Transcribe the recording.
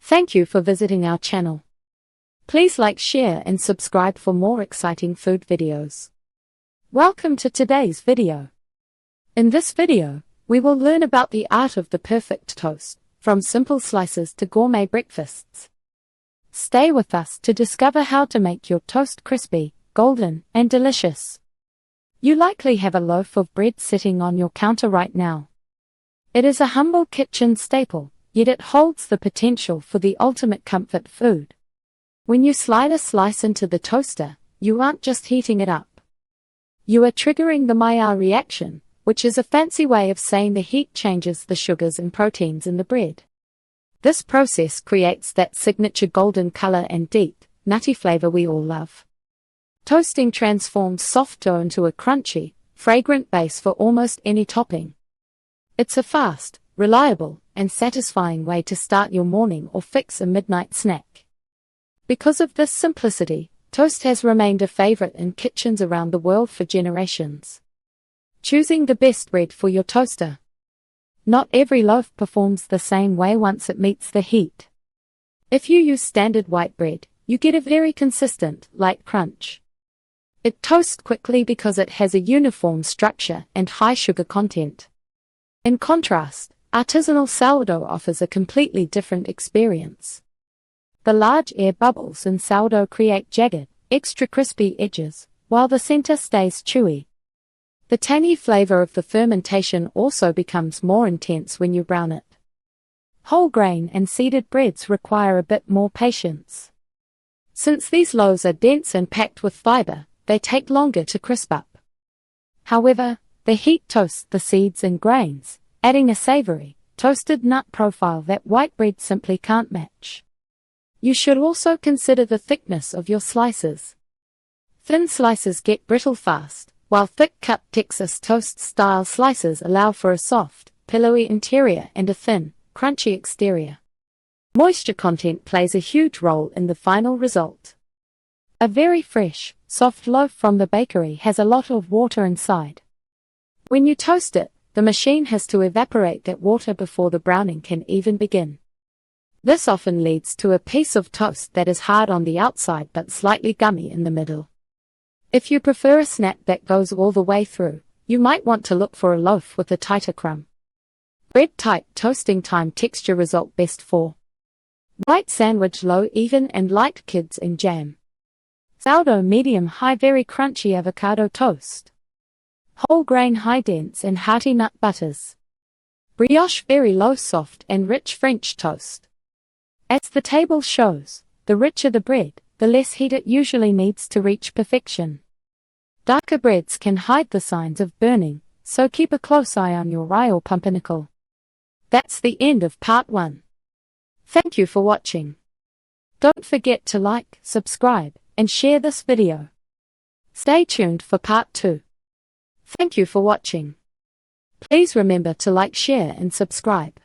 Thank you for visiting our channel. Please like, share and subscribe for more exciting food videos. Welcome to today's video. In this video, we will learn about the art of the perfect toast, from simple slices to gourmet breakfasts. Stay with us to discover how to make your toast crispy, golden, and delicious. You likely have a loaf of bread sitting on your counter right now. It is a humble kitchen staple, yet it holds the potential for the ultimate comfort food. When you slide a slice into the toaster, you aren't just heating it up. You are triggering the Maillard reaction, which is a fancy way of saying the heat changes the sugars and proteins in the bread. This process creates that signature golden color and deep, nutty flavor we all love. Toasting transforms soft dough into a crunchy, fragrant base for almost any topping. It's a fast, reliable, and satisfying way to start your morning or fix a midnight snack. Because of this simplicity, toast has remained a favorite in kitchens around the world for generations. Choosing the best bread for your toaster. Not every loaf performs the same way once it meets the heat. If you use standard white bread, you get a very consistent, light crunch. It toasts quickly because it has a uniform structure and high sugar content. In contrast, artisanal sourdough offers a completely different experience. The large air bubbles in sourdough create jagged, extra crispy edges, while the center stays chewy. The tangy flavor of the fermentation also becomes more intense when you brown it. Whole grain and seeded breads require a bit more patience. Since these loaves are dense and packed with fiber, they take longer to crisp up. However, the heat toasts the seeds and grains, adding a savory, toasted nut profile that white bread simply can't match. You should also consider the thickness of your slices. Thin slices get brittle fast, while thick-cut Texas toast-style slices allow for a soft, pillowy interior and a thin, crunchy exterior. Moisture content plays a huge role in the final result. A very fresh, soft loaf from the bakery has a lot of water inside. When you toast it, the machine has to evaporate that water before the browning can even begin. This often leads to a piece of toast that is hard on the outside but slightly gummy in the middle. If you prefer a snack that goes all the way through, you might want to look for a loaf with a tighter crumb. Bread type toasting time texture result best for white sandwich, low even and light kids and jam. Sourdough medium high very crunchy avocado toast. Whole grain high dense and hearty nut butters. Brioche very low soft and rich French toast. As the table shows, the richer the bread, the less heat it usually needs to reach perfection. Darker breads can hide the signs of burning, so keep a close eye on your rye or pumpernickel. That's the end of part 1. Thank you for watching. Don't forget to like, subscribe, and share this video. Stay tuned for part 2. Thank you for watching. Please remember to like, share, and subscribe.